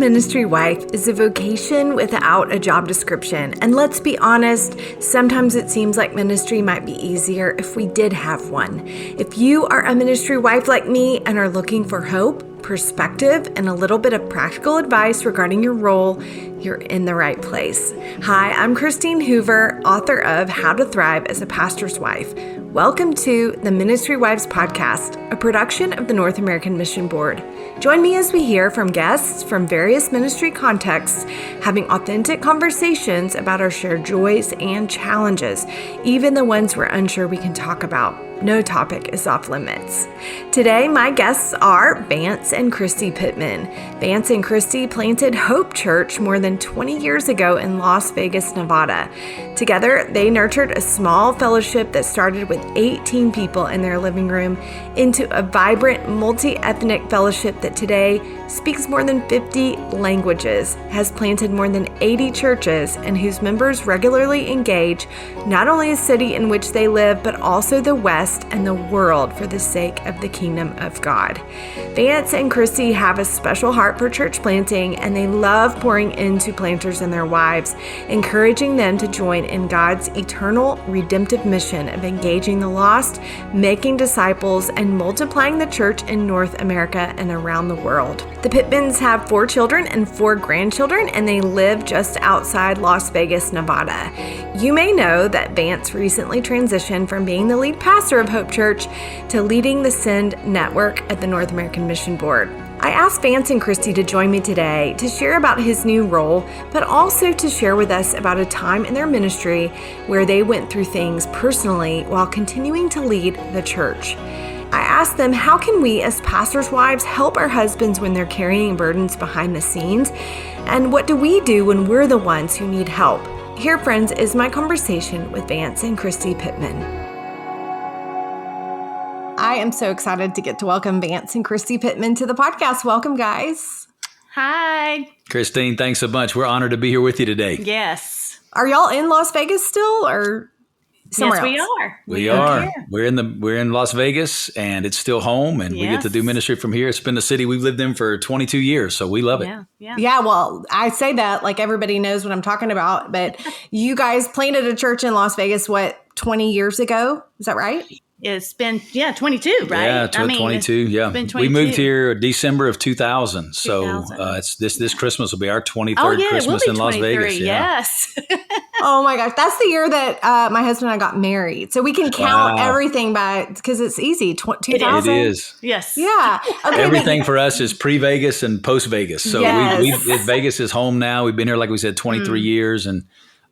ministry wife is a vocation without a job description. And let's be honest, sometimes it seems like ministry might be easier if we did have one. If you are a ministry wife like me and are looking for hope, perspective, and a little bit of practical advice regarding your role, you're in the right place. Hi, I'm Christine Hoover, author of How to Thrive as a Pastor's Wife. Welcome to the Ministry Wives Podcast, a production of the North American Mission Board. Join me as we hear from guests from various ministry contexts, having authentic conversations about our shared joys and challenges, even the ones we're unsure we can talk about. No topic is off limits. Today, my guests are Vance and Kristie Pitman. Vance and Kristie planted Hope Church more than 20 years ago in Las Vegas, Nevada. Together, they nurtured a small fellowship that started with 18 people in their living room into a vibrant, multi-ethnic fellowship that today speaks more than 50 languages, has planted more than 80 churches, and whose members regularly engage not only the city in which they live, but also the West and the world for the sake of the kingdom of God. Vance and Kristie have a special heart for church planting, and they love pouring into planters and their wives, encouraging them to join in God's eternal redemptive mission of engaging the lost, making disciples, and multiplying the church in North America and around the world. The Pitmans have 4 children and 4 grandchildren, and they live just outside Las Vegas, Nevada. You may know that Vance recently transitioned from being the lead pastor of Hope Church to leading the Send Network at the North American Mission Board. I asked Vance and Kristie to join me today to share about his new role, but also to share with us about a time in their ministry where they went through things personally while continuing to lead the church. I asked them, how can we as pastors' wives help our husbands when they're carrying burdens behind the scenes? And what do we do when we're the ones who need help? Here, friends, is my conversation with Vance and Kristie Pitman. I am so excited to get to welcome Vance and Kristie Pitman to the podcast. Welcome, guys. Hi. Christine, thanks so much. We're honored to be here with you today. Yes. Are y'all in Las Vegas still or somewhere else? Yes, we are. We are. We're in Las Vegas, and it's still home, and we get to do ministry from here. It's been the city we've lived in for 22 years, so we love it. Yeah, well, I say that like everybody knows what I'm talking about, but you guys planted a church in Las Vegas, 20 years ago? Is that right? It's been, 22, right? Yeah, 22, yeah. It's been 22. We moved here December of 2000, so it's this Christmas will be our 23rd Christmas in Las Vegas. Yes. Oh my gosh, that's the year that my husband and I got married. So we can count everything by, because it's easy, 2000. It is. Yes. Yeah. Okay, everything for us is pre-Vegas and post-Vegas. So Vegas is home now. We've been here, like we said, 23 years, and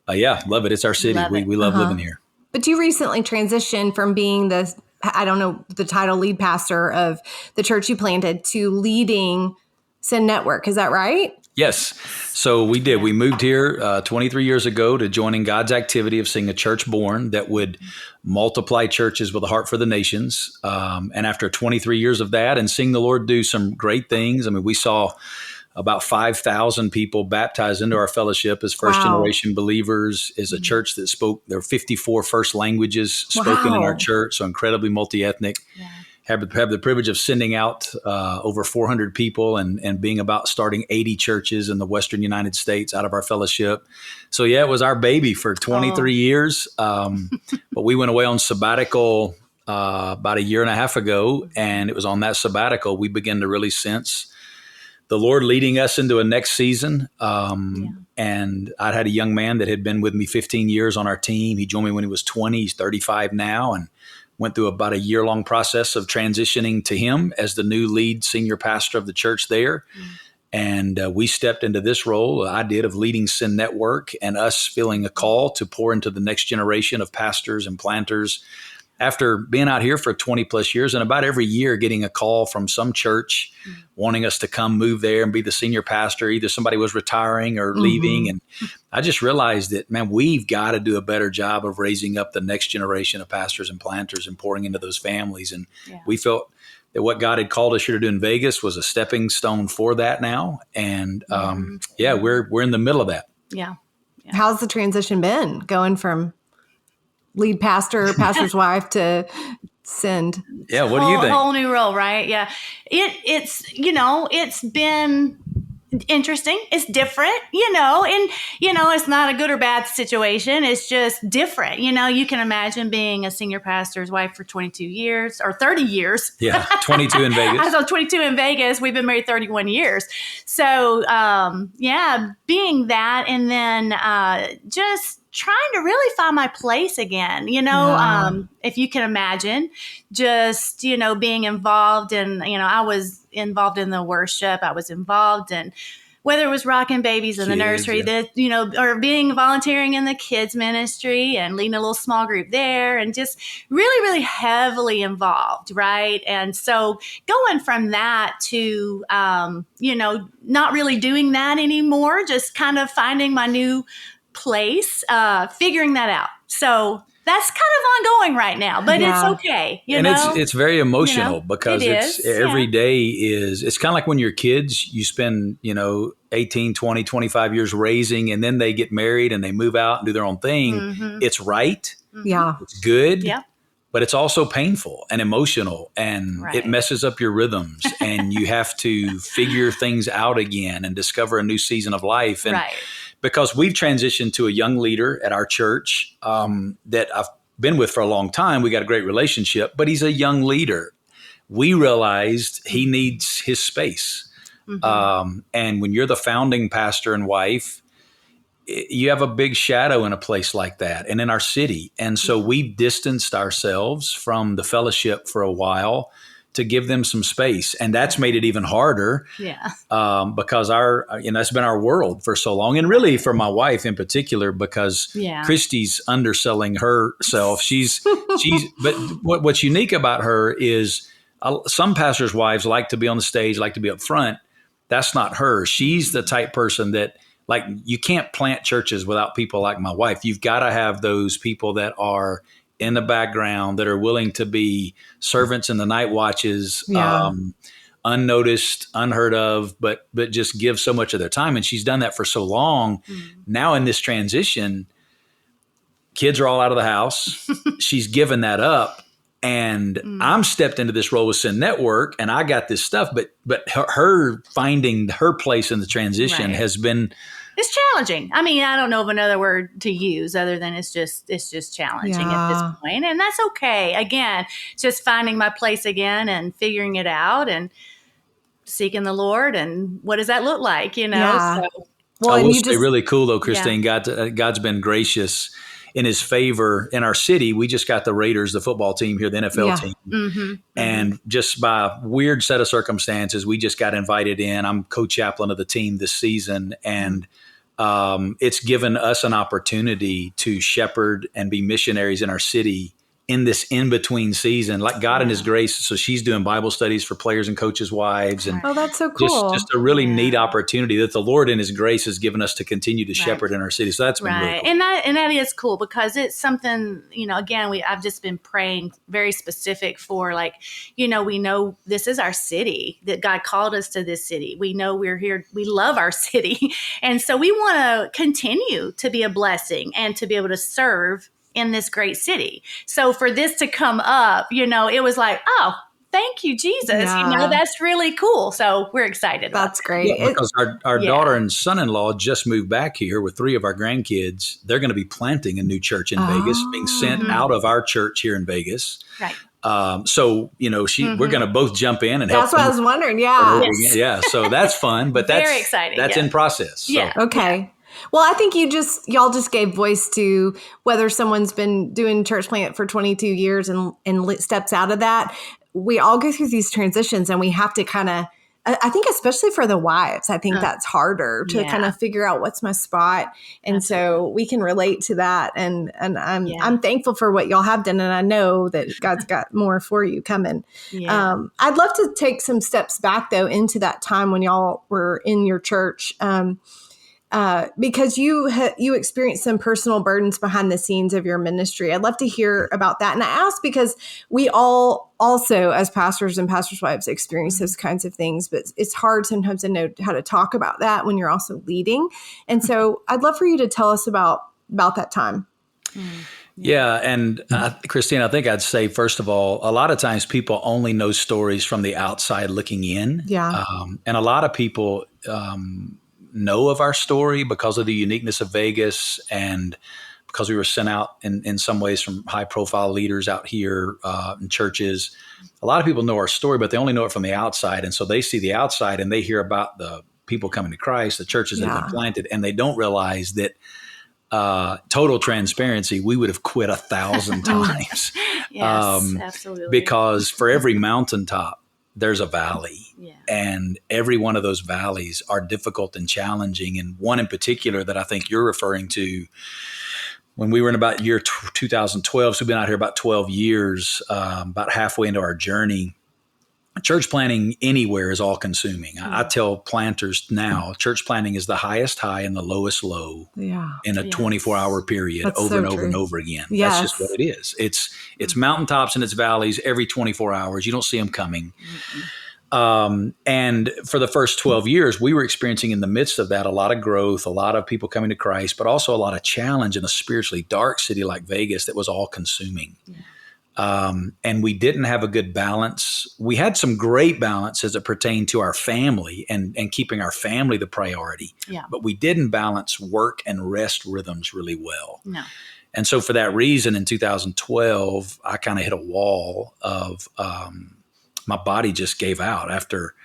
love it. It's our city. We love living here. But you recently transitioned from being the title lead pastor of the church you planted to leading Send Network. Is that right? Yes. So we did. We moved here 23 years ago to joining God's activity of seeing a church born that would multiply churches with a heart for the nations. And after 23 years of that and seeing the Lord do some great things, I mean, we saw about 5,000 people baptized into our fellowship as first-generation believers, is a church that spoke, there are 54 first languages spoken in our church, so incredibly multi-ethnic. Yeah. Have the privilege of sending out over 400 people and being about starting 80 churches in the Western United States out of our fellowship. So it was our baby for 23 years. But we went away on sabbatical about a year and a half ago, and it was on that sabbatical we began to really sense the Lord leading us into a next season. And I'd had a young man that had been with me 15 years on our team. He joined me when he was 20. He's 35 now, and went through about a year-long process of transitioning to him as the new lead senior pastor of the church there. And we stepped into this role, I did, of leading Send Network, and us feeling a call to pour into the next generation of pastors and planters. After being out here for 20 plus years, and about every year getting a call from some church wanting us to come move there and be the senior pastor, either somebody was retiring or leaving. And I just realized that, man, we've got to do a better job of raising up the next generation of pastors and planters and pouring into those families. And we felt that what God had called us here to do in Vegas was a stepping stone for that now. And we're in the middle of that. Yeah. How's the transition been going from lead pastor, pastor's wife to Send? Yeah, what do you think? Whole new role, right? Yeah. It's interesting. It's different, and, it's not a good or bad situation. It's just different. You can imagine being a senior pastor's wife for 22 years or 30 years. Yeah, 22 in Vegas. I was 22 in Vegas. We've been married 31 years. So, being that, and then just trying to really find my place again, if you can imagine just, being involved in, I was involved in the worship. I was involved in whether it was rocking babies in the nursery, or being volunteering in the kids ministry and leading a little small group there, and just really, really heavily involved. Right. And so going from that to, not really doing that anymore, just kind of finding my new place, figuring that out. So that's kind of ongoing right now, but it's okay. It's very emotional because every day it's kind of like when you're kids, you spend, 18, 20, 25 years raising, and then they get married and they move out and do their own thing. Mm-hmm. It's right. Mm-hmm. Yeah. It's good. Yeah. But it's also painful and emotional, and it messes up your rhythms, and you have to figure things out again and discover a new season of life. And because we've transitioned to a young leader at our church that I've been with for a long time. We got a great relationship, but he's a young leader. We realized he needs his space. Mm-hmm. And when you're the founding pastor and wife, you have a big shadow in a place like that and in our city. And so we've distanced ourselves from the fellowship for a while to give them some space. And that's made it even harder because that's been our world for so long. And really for my wife in particular, because Kristie's underselling herself. But what's unique about her is some pastors' wives like to be on the stage, like to be up front. That's not her. She's the type person that, like, you can't plant churches without people like my wife. You've got to have those people that are in the background, that are willing to be servants in the night watches, unnoticed, unheard of, but just give so much of their time. And she's done that for so long. Mm-hmm. Now in this transition, kids are all out of the house. She's given that up. And I'm stepped into this role with Sin Network, and I got this stuff, but her finding her place in the transition has been. It's challenging. I mean, I don't know of another word to use other than it's just challenging at this point, and that's okay. Again, just finding my place again and figuring it out and seeking the Lord, and what does that look like? So. Well, I will say really cool though, Christine. God's been gracious in his favor in our city. We just got the Raiders, the football team here, the NFL team. Mm-hmm. And just by a weird set of circumstances, we just got invited in. I'm co-chaplain of the team this season. And it's given us an opportunity to shepherd and be missionaries in our city in this in-between season, like God in his grace. So she's doing Bible studies for players and coaches' wives. And that's so cool. Just a really neat opportunity that the Lord in his grace has given us to continue to shepherd in our city. So that's been really cool. And that is cool because it's something, again, I've just been praying very specific for, like, we know this is our city, that God called us to this city. We know we're here. We love our city. And so we want to continue to be a blessing and to be able to serve in this great city. So for this to come up, it was like, oh, thank you, Jesus. That's really cool. So we're excited. That's great. Yeah, because our daughter and son-in-law just moved back here with 3 of our grandkids. They're going to be planting a new church in Vegas, being sent out of our church here in Vegas. Right. So, we're going to both jump in and help. That's what I was wondering. Yeah. Yeah. So that's fun, but that's very exciting. That's in process. So. Yeah. Okay. Yeah. Well, I think y'all just gave voice to whether someone's been doing church plant for 22 years and steps out of that. We all go through these transitions, and we have to kind of, I think especially for the wives, I think that's harder to kind of figure out what's my spot. And so we can relate to that. And I'm thankful for what y'all have done. And I know that God's got more for you coming. Yeah. I'd love to take some steps back though into that time when y'all were in your church. Because you experienced some personal burdens behind the scenes of your ministry. I'd love to hear about that. And I ask because we all also, as pastors and pastors' wives, experience those kinds of things, but it's hard sometimes to know how to talk about that when you're also leading. And so I'd love for you to tell us about that time. Yeah. And Christine, I think I'd say, first of all, a lot of times people only know stories from the outside looking in. Yeah. And a lot of people know of our story because of the uniqueness of Vegas and because we were sent out in some ways from high profile leaders out here in churches. A lot of people know our story, but they only know it from the outside. And so they see the outside and they hear about the people coming to Christ, the churches that have been planted, and they don't realize that total transparency, we would have quit 1,000 times. Yes, absolutely. Because for every mountaintop, there's a valley. Yeah. And every one of those valleys are difficult and challenging. And one in particular that I think you're referring to, when we were in about year 2012, so we've been out here about 12 years, about halfway into our journey. Church planting anywhere is all consuming. I tell planters now, church planting is the highest high and the lowest low in a 24-hour period. That's over so and over true. and over again. Yes. That's just what it is. It's mountaintops and it's valleys every 24 hours. You don't see them coming. And for the first 12 years, we were experiencing in the midst of that a lot of growth, a lot of people coming to Christ, but also a lot of challenge in a spiritually dark city like Vegas that was all consuming. And we didn't have a good balance. We had some great balance as it pertained to our family and keeping our family the priority. Yeah. But we didn't balance work and rest rhythms really well. No. And so for that reason, in 2012, I kind of hit a wall of my body just gave out after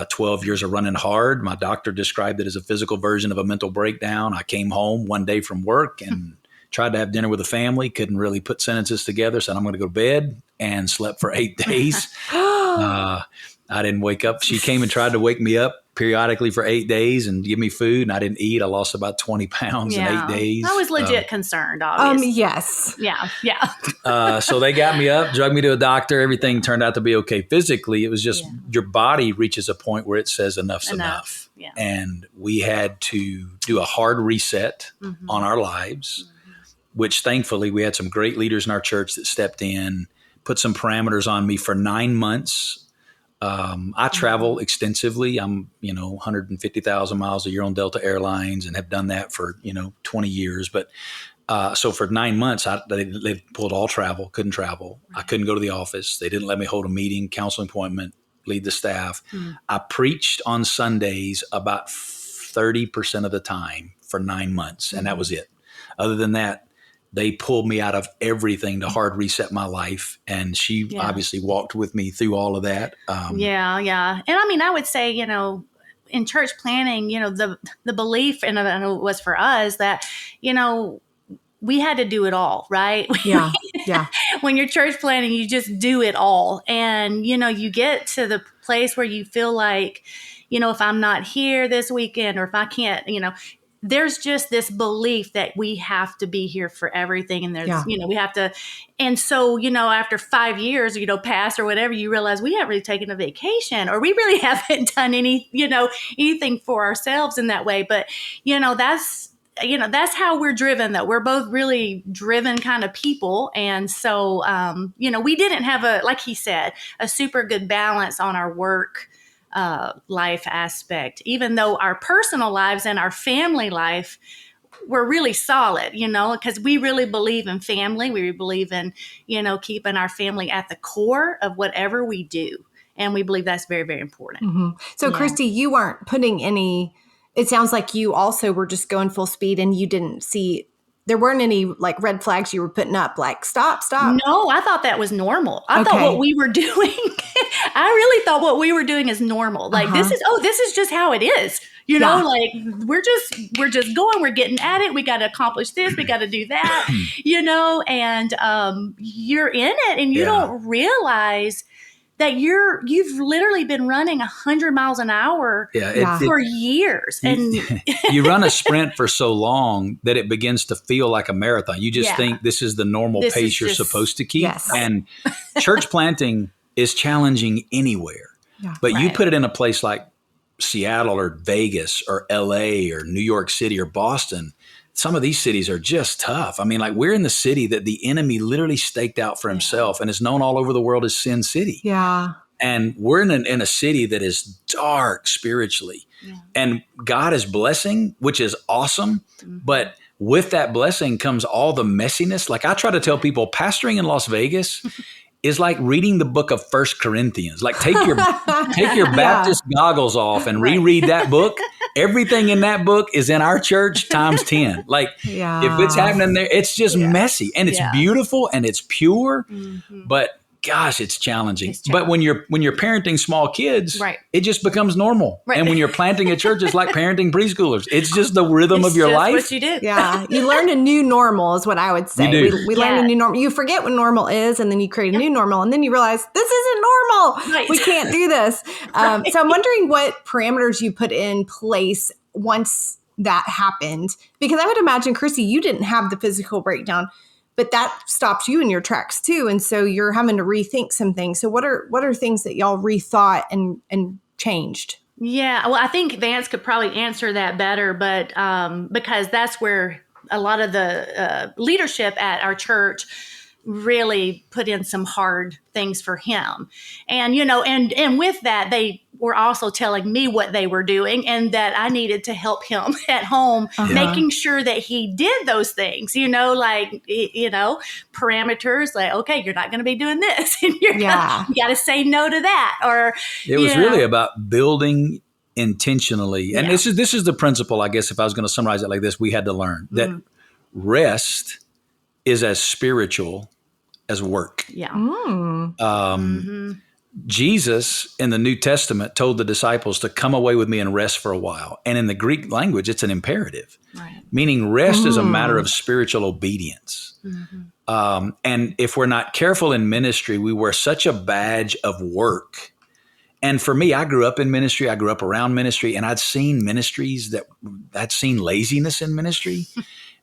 12 years of running hard. My doctor described it as a physical version of a mental breakdown. I came home one day from work and tried to have dinner with the family, couldn't really put sentences together, said I'm going to go to bed, and slept for 8 days. I didn't wake up. She came and tried to wake me up periodically for 8 days and give me food, and I didn't eat. I lost about 20 pounds in 8 days. I was legit concerned, obviously. Yes. Yeah. So they got me up, drugged me to a doctor. Everything turned out to be okay physically. It was just your body reaches a point where it says enough's enough. Yeah. And we had to do a hard reset on our lives, which thankfully we had some great leaders in our church that stepped in, put some parameters on me for 9 months. I travel extensively. I'm, 150,000 miles a year on Delta Airlines and have done that for, 20 years. But so for 9 months, they pulled all travel, couldn't travel. I couldn't go to the office. They didn't let me hold a meeting, counseling appointment, lead the staff. I preached on Sundays about 30% of the time for 9 months, and that was it. Other than that, they pulled me out of everything to hard reset my life. And she obviously walked with me through all of that. Yeah. And I mean, I would say, in church planning, the belief, and I know it was for us, that, we had to do it all, right? Yeah. When you're church planning, you just do it all. And, you get to the place where you feel like, if I'm not here this weekend, or if I can't, there's just this belief that we have to be here for everything. And there's, we have to. And so, after 5 years, passed or whatever, you realize we haven't really taken a vacation, or we really haven't done anything for ourselves in that way. But, that's how we're driven, though. We're both really driven kind of people. And so, we didn't have like he said, a super good balance on our work life aspect, even though our personal lives and our family life were really solid, because we really believe in family. We believe in, keeping our family at the core of whatever we do. And we believe that's very, very important. So, Kristie, you weren't putting it sounds like you also were just going full speed, and you didn't see, there weren't any like red flags you were putting up, like stop. No, I thought that was normal. I thought what we were doing, I really thought what we were doing is normal. Like this is just how it is. Like we're just going, we're getting at it. We got to accomplish this. We got to do that, and you're in it, and you don't realize that you've literally been running 100 miles an hour for years. And you run a sprint for so long that it begins to feel like a marathon. You just think this is the normal pace you're supposed to keep. Yes. And church planting is challenging anywhere. But you put it in a place like Seattle or Vegas or LA or New York City or Boston. Some of these cities are just tough. I mean, like we're in the city that the enemy literally staked out for himself and is known all over the world as Sin City. Yeah. And we're in a city that is dark spiritually. And God is blessing, which is awesome. But with that blessing comes all the messiness. Like I try to tell people, pastoring in Las Vegas is like reading the book of First Corinthians. Like take your Baptist goggles off and reread that book. Everything in that book is in our church times 10. Like if it's happening there, it's just messy and it's beautiful and it's pure, but gosh, it's challenging. But when you're parenting small kids, it just becomes normal. And when you're planting a church, it's like parenting preschoolers. It's just the rhythm of your life. What you do. Yeah. You learn a new normal is what I would say. You do. We learn a new normal. You forget what normal is, and then you create a new normal, and then you realize this isn't normal. Right. We can't do this. So I'm wondering what parameters you put in place once that happened, because I would imagine, Kristie, you didn't have the physical breakdown, but that stops you in your tracks too. And so you're having to rethink some things. So what are things that y'all rethought and changed? Yeah, well, I think Vance could probably answer that better, but because that's where a lot of the leadership at our church really put in some hard things for him. And, and with that, they were also telling me what they were doing and that I needed to help him at home, making sure that he did those things, parameters like, okay, you're not going to be doing this. And you got to say no to that. Or it was really about building intentionally. And this is the principle, I guess, if I was going to summarize it like this, we had to learn that rest is as spiritual as work. Yeah. Jesus in the New Testament told the disciples to come away with me and rest for a while. And in the Greek language, it's an imperative, meaning rest is a matter of spiritual obedience. And if we're not careful in ministry, we wear such a badge of work. And for me, I grew up in ministry. I grew up around ministry, and I'd seen ministries I'd seen laziness in ministry.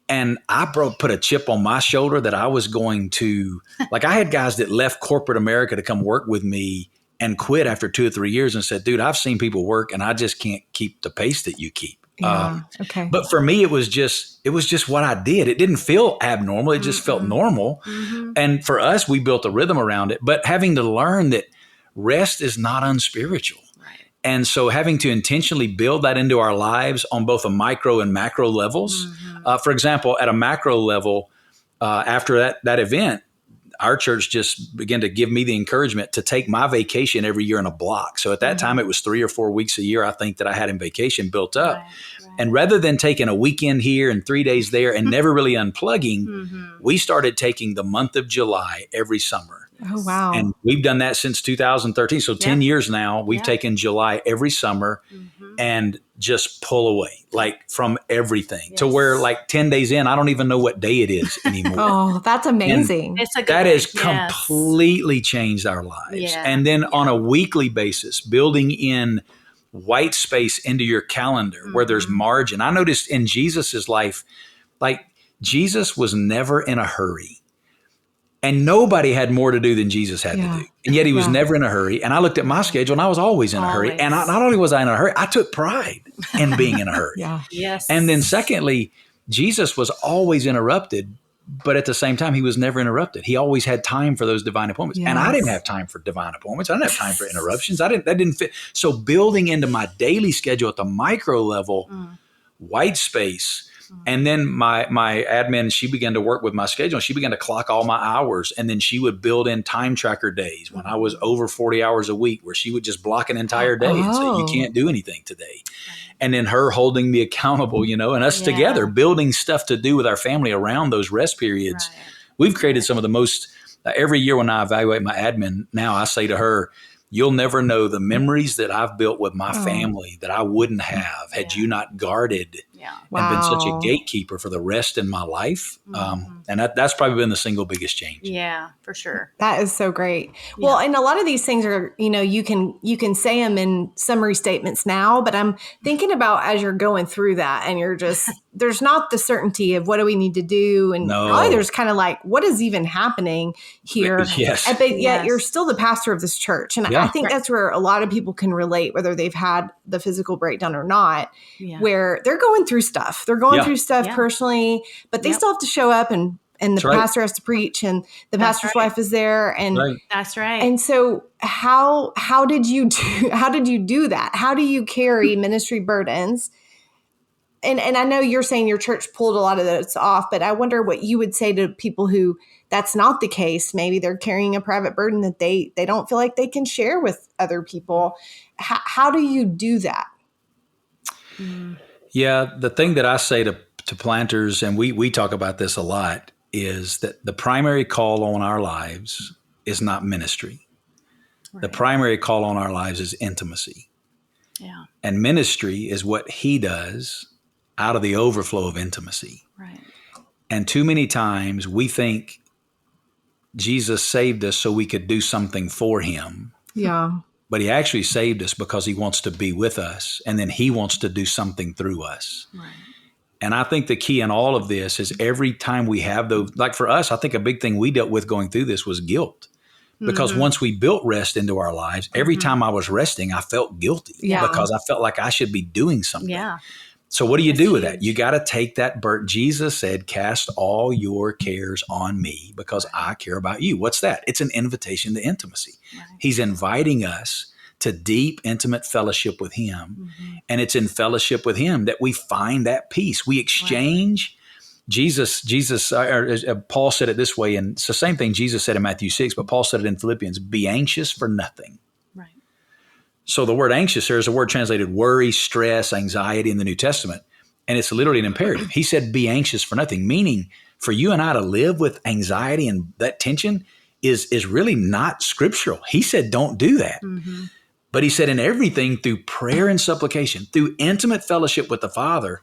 And I put a chip on my shoulder that I was going to, like I had guys that left corporate America to come work with me and quit after 2 or 3 years and said, dude, I've seen people work and I just can't keep the pace that you keep. But for me, it was just what I did. It didn't feel abnormal. It just felt normal. And for us, we built a rhythm around it, but having to learn that rest is not unspiritual. And so having to intentionally build that into our lives on both a micro and macro levels. For example, at a macro level, after that event, our church just began to give me the encouragement to take my vacation every year in a block. So at that time, it was 3 or 4 weeks a year, I think, that I had in vacation built up. And rather than taking a weekend here and 3 days there and never really unplugging, we started taking the month of July every summer. Oh, wow. And we've done that since 2013. So 10 years now, we've taken July every summer and just pull away, like from everything to where like 10 days in, I don't even know what day it is anymore. Oh, that's amazing. That has completely changed our lives. And then on a weekly basis, building in white space into your calendar where there's margin. I noticed in Jesus's life, like Jesus was never in a hurry. And nobody had more to do than Jesus had to do. And yet he was never in a hurry. And I looked at my schedule and I was always in a hurry. And not only was I in a hurry, I took pride in being in a hurry. And then secondly, Jesus was always interrupted, but at the same time, he was never interrupted. He always had time for those divine appointments. And I didn't have time for divine appointments. I didn't have time for interruptions. That didn't fit. So building into my daily schedule at the micro level, white space. And then my admin, she began to work with my schedule. She began to clock all my hours. And then she would build in time tracker days when I was over 40 hours a week, where she would just block an entire day and say, you can't do anything today. And then her holding me accountable, and us together building stuff to do with our family around those rest periods. We've created some of the most, every year when I evaluate my admin now, I say to her, you'll never know the memories that I've built with my family that I wouldn't have had you not guarded and been such a gatekeeper for the rest in my life. And that's probably been the single biggest change. Yeah, for sure. That is so great. Well, and a lot of these things are, you can say them in summary statements now, but I'm thinking about as you're going through that and you're just, there's not the certainty of what do we need to do. And probably there's kind of like, what is even happening here? But yet you're still the pastor of this church. And I think that's where a lot of people can relate, whether they've had the physical breakdown or not, where they're going through stuff. They're going through stuff personally, but they still have to show up and the pastor has to preach and the pastor's wife is there. And that's right. And so how did you do that? How do you carry ministry burdens and I know you're saying your church pulled a lot of those off, but I wonder what you would say to people who that's not the case. Maybe they're carrying a private burden that they don't feel like they can share with other people. How do you do that? Yeah, the thing that I say to planters, and we talk about this a lot, is that the primary call on our lives is not ministry. Right. The primary call on our lives is intimacy. Yeah. And ministry is what he does out of the overflow of intimacy. Right. And too many times we think Jesus saved us so we could do something for him. Yeah. But he actually saved us because he wants to be with us, and then he wants to do something through us. Right. And I think the key in all of this is every time we have those, like for us, I think a big thing we dealt with going through this was guilt. Because once we built rest into our lives, every time I was resting, I felt guilty because I felt like I should be doing something. Yeah. So what do you do with that? You got to take that burden. Jesus said, cast all your cares on me because I care about you. What's that? It's an invitation to intimacy. Right. He's inviting us to deep, intimate fellowship with him. Mm-hmm. And it's in fellowship with him that we find that peace. We exchange. Right. Paul said it this way, and it's the same thing Jesus said in Matthew 6, but Paul said it in Philippians, be anxious for nothing. Right. So the word anxious there is a word translated worry, stress, anxiety in the New Testament, and it's literally an imperative. He said, be anxious for nothing, meaning for you and I to live with anxiety and that tension is really not scriptural. He said, don't do that. Mm-hmm. But he said in everything through prayer and supplication, through intimate fellowship with the Father,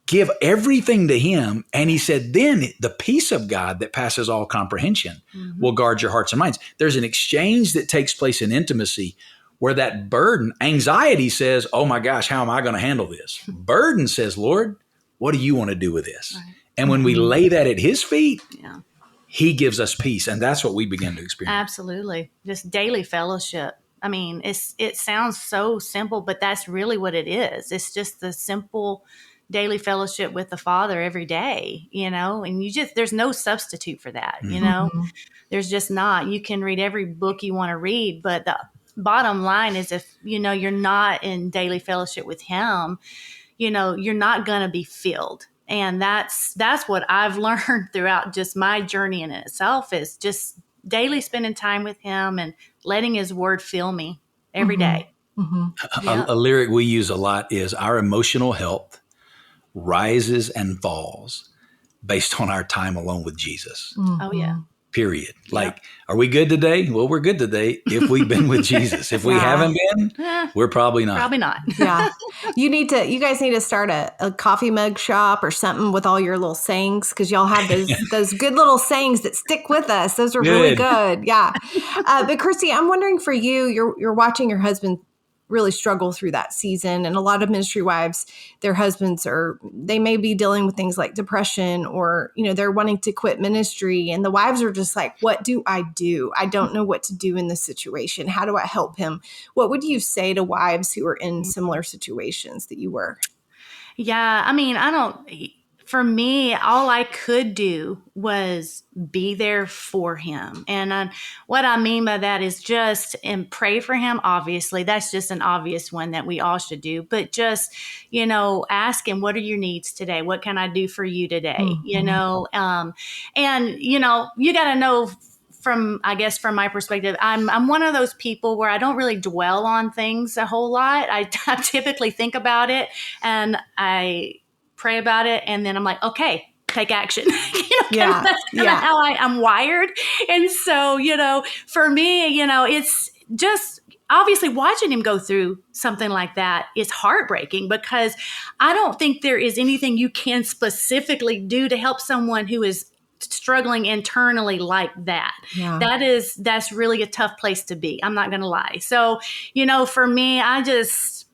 give everything to him. And he said, then the peace of God that passes all comprehension will guard your hearts and minds. There's an exchange that takes place in intimacy where that burden, anxiety says, oh my gosh, how am I going to handle this? Burden says, Lord, what do you want to do with this? Right. And when we lay that at his feet, he gives us peace. And that's what we begin to experience. Absolutely. Just daily fellowship. I mean, it sounds so simple, but that's really what it is. It's just the simple daily fellowship with the Father every day, and there's no substitute for that, there's just not. You can read every book you want to read, but the bottom line is if, you're not in daily fellowship with him, you're not going to be filled. And that's what I've learned throughout just my journey in itself is just daily spending time with him and letting his word fill me every day. Mm-hmm. A lyric we use a lot is our emotional health rises and falls based on our time alone with Jesus. Mm-hmm. Oh, yeah. Period. Like, are we good today? Well, we're good today if we've been with Jesus. If we haven't been, we're probably not. Probably not. Yeah. You guys need to start a coffee mug shop or something with all your little sayings because y'all have those good little sayings that stick with us. Those are really good. Yeah. But Kristie, I'm wondering for you, you're watching your husband really struggle through that season. And a lot of ministry wives, their husbands they may be dealing with things like depression or, they're wanting to quit ministry. And the wives are just like, what do? I don't know what to do in this situation. How do I help him? What would you say to wives who are in similar situations that you were? Yeah. I mean, for me, all I could do was be there for him. And what I mean by that is just and pray for him. Obviously, that's just an obvious one that we all should do. But just, ask him, what are your needs today? What can I do for you today? Mm-hmm. And, you got to know from my perspective, I'm one of those people where I don't really dwell on things a whole lot. I typically think about it and I pray about it, and then I'm like, okay, take action. That's kind of how I'm wired. And so, for me, it's just obviously watching him go through something like that is heartbreaking because I don't think there is anything you can specifically do to help someone who is struggling internally like that. Yeah. That's really a tough place to be. I'm not going to lie. So, for me, I just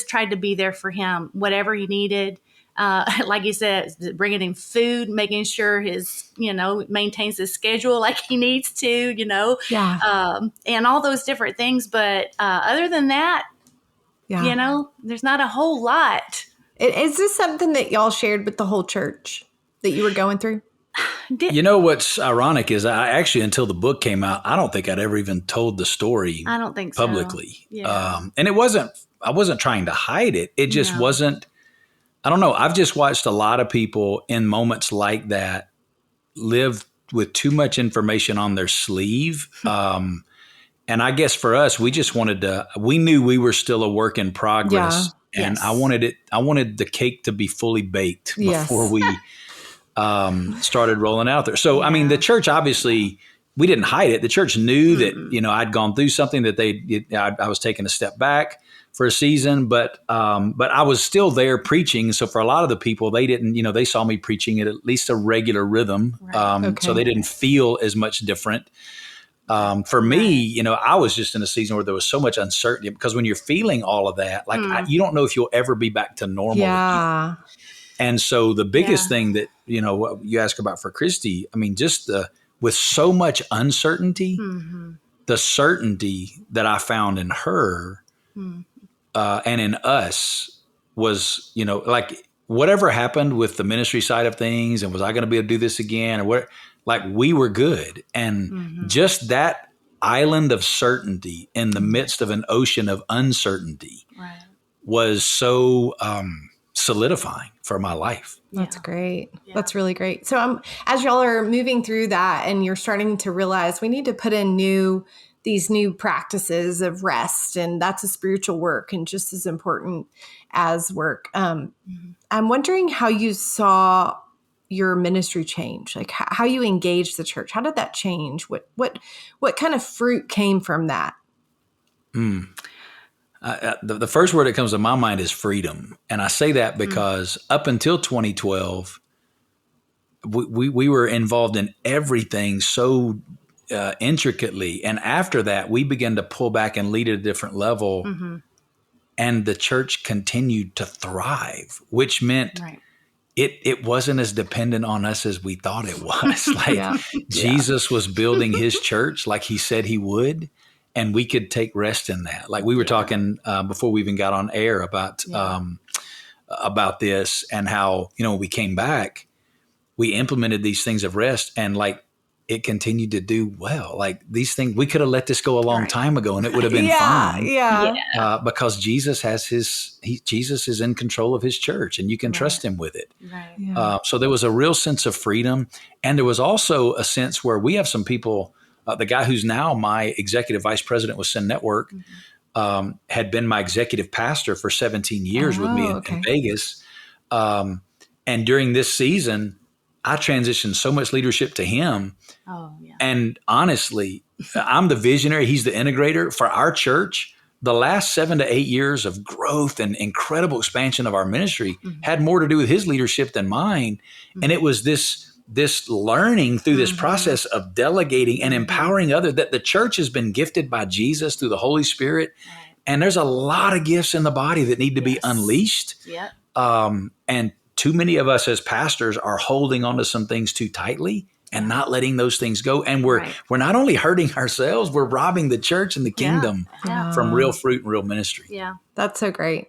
tried to be there for him, whatever he needed. Like you said, bringing him food, making sure his, maintains his schedule like he needs to, and all those different things. But other than that, there's not a whole lot. Is this something that y'all shared with the whole church that you were going through? What's ironic is I actually, until the book came out, I don't think I'd ever even told the story I don't think publicly. So. Yeah. And I wasn't trying to hide it. It just wasn't I don't know. I've just watched a lot of people in moments like that live with too much information on their sleeve. And I guess for us, we just we knew we were still a work in progress. Yeah. And Yes. I wanted the cake to be fully baked Yes. before we started rolling out there. So, I mean, the church, obviously, we didn't hide it. The church knew that, I'd gone through something that I was taking a step back for a season, but I was still there preaching. So for a lot of the people, they didn't, they saw me preaching at least a regular rhythm. Right. So they didn't feel as much different. For me, I was just in a season where there was so much uncertainty because when you're feeling all of that, like you don't know if you'll ever be back to normal again. Yeah. And so the biggest thing that, what you ask about for Kristie, I mean, just with so much uncertainty, the certainty that I found in her and in us was, like whatever happened with the ministry side of things and was I going to be able to do this again or what, like we were good. And just that island of certainty in the midst of an ocean of uncertainty was so solidifying for my life. That's great. Yeah. That's really great. So as y'all are moving through that and you're starting to realize we need to put in these new practices of rest, and that's a spiritual work and just as important as work. I'm wondering how you saw your ministry change, like how you engaged the church. How did that change? What kind of fruit came from that? The first word that comes to my mind is freedom. And I say that because up until 2012, we were involved in everything so intricately. And after that, we began to pull back and lead at a different level. And the church continued to thrive, which meant it wasn't as dependent on us as we thought it was. Like Jesus was building his church like he said he would. And we could take rest in that. Like we were talking before we even got on air about this and how, when we came back, we implemented these things of rest and like it continued to do well. Like these things, we could have let this go a long time ago and it would have been fine. Because Jesus Jesus is in control of his church and you can trust him with it. So there was a real sense of freedom. And there was also a sense where we have some people. The guy who's now my executive vice president with Send Network had been my executive pastor for 17 years with me in Vegas. And during this season, I transitioned so much leadership to him. And honestly, I'm the visionary. He's the integrator for our church. The last 7 to 8 years of growth and incredible expansion of our ministry had more to do with his leadership than mine. And it was this learning through this process of delegating and empowering others that the church has been gifted by Jesus through the Holy Spirit. And there's a lot of gifts in the body that need to be unleashed. And too many of us as pastors are holding onto some things too tightly and not letting those things go. And we're not only hurting ourselves, we're robbing the church and the kingdom from real fruit and real ministry. That's so great.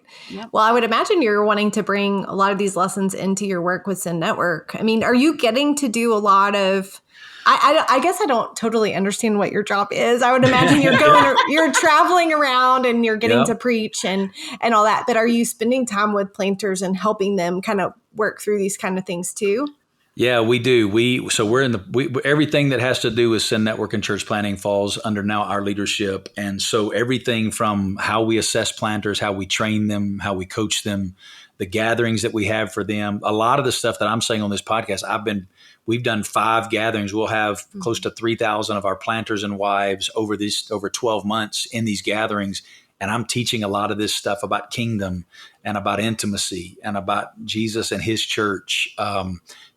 Well, I would imagine you're wanting to bring a lot of these lessons into your work with Send Network. I mean, are you getting to do a lot of, I guess I don't totally understand what your job is. I would imagine you're traveling around and you're getting to preach and all that. But are you spending time with planters and helping them kind of work through these kind of things too? Yeah, we do. We're in everything that has to do with Send Network and church planting falls under now our leadership. And so everything from how we assess planters, how we train them, how we coach them, the gatherings that we have for them, a lot of the stuff that I'm saying on this podcast, we've done 5 gatherings. We'll have close to 3,000 of our planters and wives over 12 months in these gatherings. And I'm teaching a lot of this stuff about kingdom and about intimacy and about Jesus and his church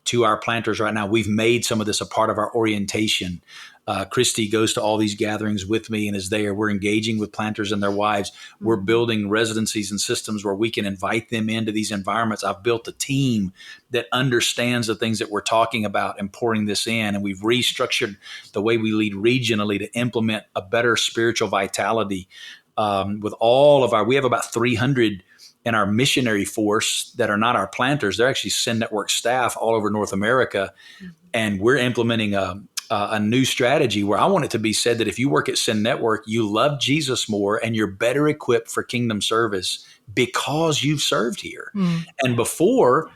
to our planters right now. We've made some of this a part of our orientation. Kristie goes to all these gatherings with me and is there. We're engaging with planters and their wives. We're building residencies and systems where we can invite them into these environments. I've built a team that understands the things that we're talking about and pouring this in. And we've restructured the way we lead regionally to implement a better spiritual vitality with all of we have about 300 in our missionary force that are not our planters. They're actually Send Network staff all over North America. And we're implementing a new strategy where I want it to be said that if you work at Sin Network, you love Jesus more and you're better equipped for kingdom service because you've served here. And before,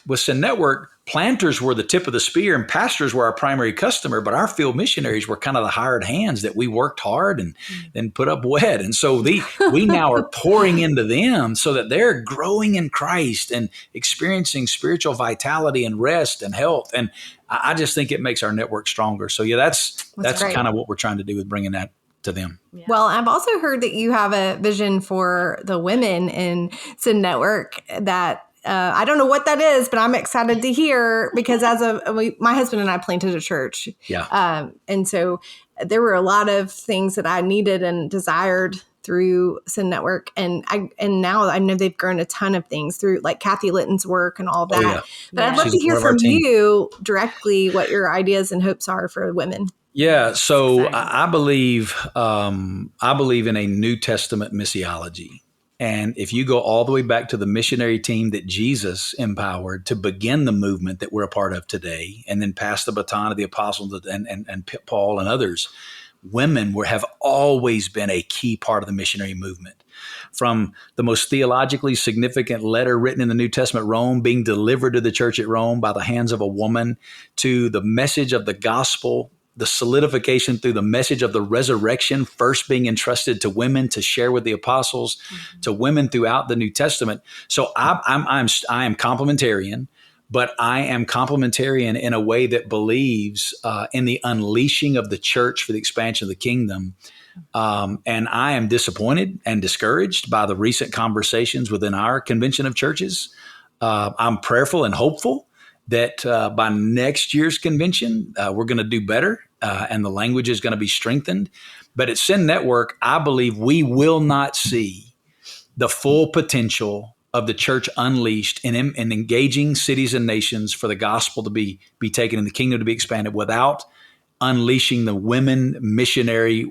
with Sin Network, planters were the tip of the spear and pastors were our primary customer, but our field missionaries were kind of the hired hands that we worked hard and then put up wet. And so we now are pouring into them so that they're growing in Christ and experiencing spiritual vitality and rest and health. And I just think it makes our network stronger. So yeah, that's kind of what we're trying to do with bringing that to them. Yeah. Well, I've also heard that you have a vision for the women in Sin Network that I don't know what that is, but I'm excited to hear because my husband and I planted a church. Yeah. And so there were a lot of things that I needed and desired through Sin Network. And now I know they've grown a ton of things through like Kathy Litton's work and all that. Oh, yeah. But I'd love to hear from you directly what your ideas and hopes are for women. Yeah. So I believe in a New Testament missiology. And if you go all the way back to the missionary team that Jesus empowered to begin the movement that we're a part of today, and then pass the baton to the apostles and Paul and others, women have always been a key part of the missionary movement. From the most theologically significant letter written in the New Testament, Rome, being delivered to the church at Rome by the hands of a woman, to the message of the gospel, the solidification through the message of the resurrection, first being entrusted to women to share with the apostles, to women throughout the New Testament. So I am complementarian, but I am complementarian in a way that believes in the unleashing of the church for the expansion of the kingdom. And I am disappointed and discouraged by the recent conversations within our convention of churches. I'm prayerful and hopeful that by next year's convention, we're going to do better and the language is going to be strengthened. But at Sin Network, I believe we will not see the full potential of the church unleashed in engaging cities and nations for the gospel to be taken and the kingdom to be expanded without unleashing the women missionary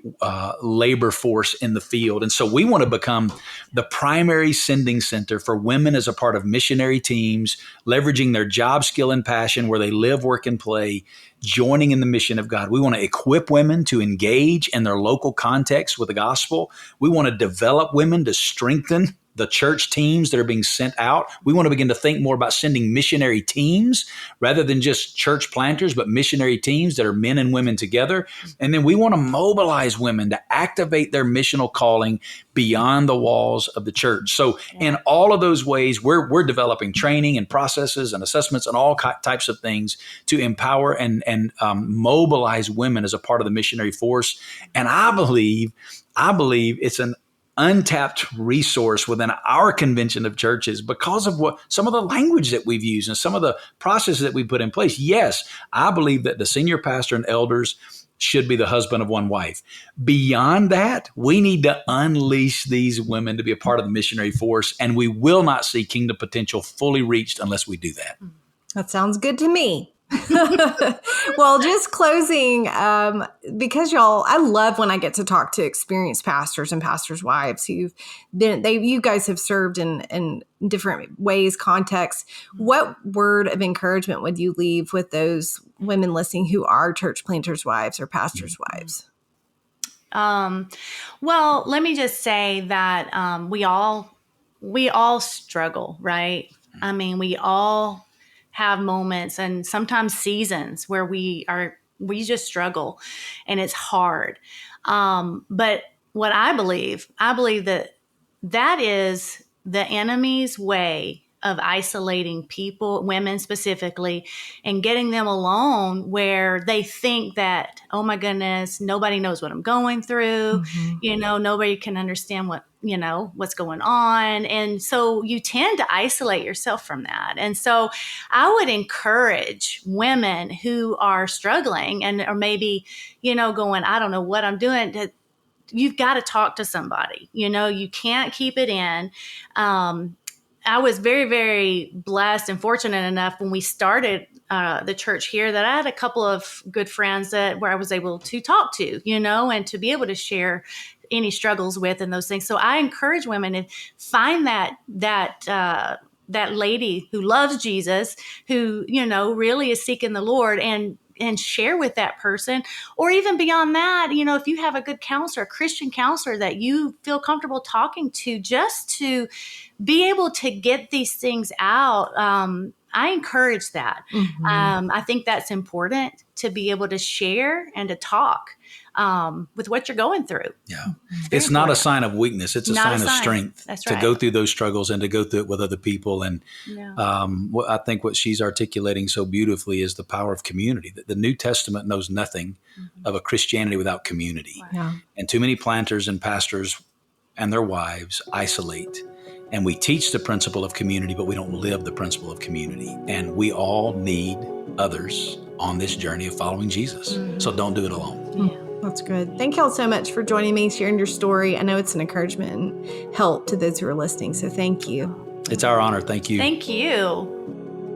labor force in the field. And so we want to become the primary sending center for women as a part of missionary teams, leveraging their job skill and passion where they live, work, and play, joining in the mission of God. We want to equip women to engage in their local context with the gospel. We want to develop women to strengthen the church teams that are being sent out. We want to begin to think more about sending missionary teams rather than just church planters, but missionary teams that are men and women together. And then we want to mobilize women to activate their missional calling beyond the walls of the church. So in all of those ways, we're developing training and processes and assessments and all types of things to empower and mobilize women as a part of the missionary force. And I believe it's an untapped resource within our convention of churches because of what some of the language that we've used and some of the processes that we put in place. Yes, I believe that the senior pastor and elders should be the husband of one wife. Beyond that, we need to unleash these women to be a part of the missionary force, and we will not see kingdom potential fully reached unless we do that. That sounds good to me. Well, just closing, because I love when I get to talk to experienced pastors and pastors' wives you guys have served in different ways, contexts. What word of encouragement would you leave with those women listening who are church planters' wives or pastors' wives? Well, let me just say that we all struggle, right? I mean, we all have moments and sometimes seasons where we just struggle and it's hard. But what I believe that is the enemy's way of isolating people, women specifically, and getting them alone where they think that, oh my goodness, nobody knows what I'm going through. Mm-hmm. Nobody can understand what's going on. And so you tend to isolate yourself from that. And so I would encourage women who are struggling and or maybe, going, I don't know what I'm doing. You've got to talk to somebody. You can't keep it in. I was very, very blessed and fortunate enough when we started the church here that I had a couple of good friends where I was able to talk to, and to be able to share any struggles with and those things. So I encourage women to find that lady who loves Jesus, who, really is seeking the Lord, and and share with that person. Or even beyond that, if you have a good counselor, a Christian counselor that you feel comfortable talking to, just to be able to get these things out. I encourage that. I think that's important, to be able to share and to talk with what you're going through. Yeah. It's not a sign of weakness. It's a sign of strength. That's to right. go through those struggles and to go through it with other people. And I think what she's articulating so beautifully is the power of community. That the New Testament knows nothing of a Christianity without community. Yeah. And too many planters and pastors and their wives isolate. And we teach the principle of community, but we don't live the principle of community. And we all need others on this journey of following Jesus. So don't do it alone. Yeah. That's good. Thank y'all so much for joining me, sharing your story. I know it's an encouragement and help to those who are listening. So thank you. It's our honor. Thank you. Thank you.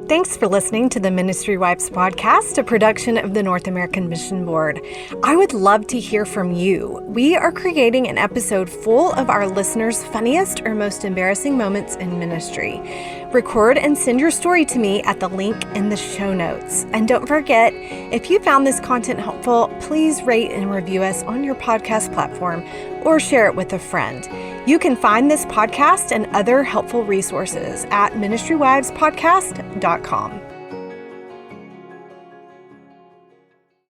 Thanks for listening to the Ministry Wives podcast, a production of the North American Mission Board. I would love to hear from you. We are creating an episode full of our listeners' funniest or most embarrassing moments in ministry. Record and send your story to me at the link in the show notes. And don't forget, if you found this content helpful, please rate and review us on your podcast platform or share it with a friend. You can find this podcast and other helpful resources at ministrywivespodcast.com.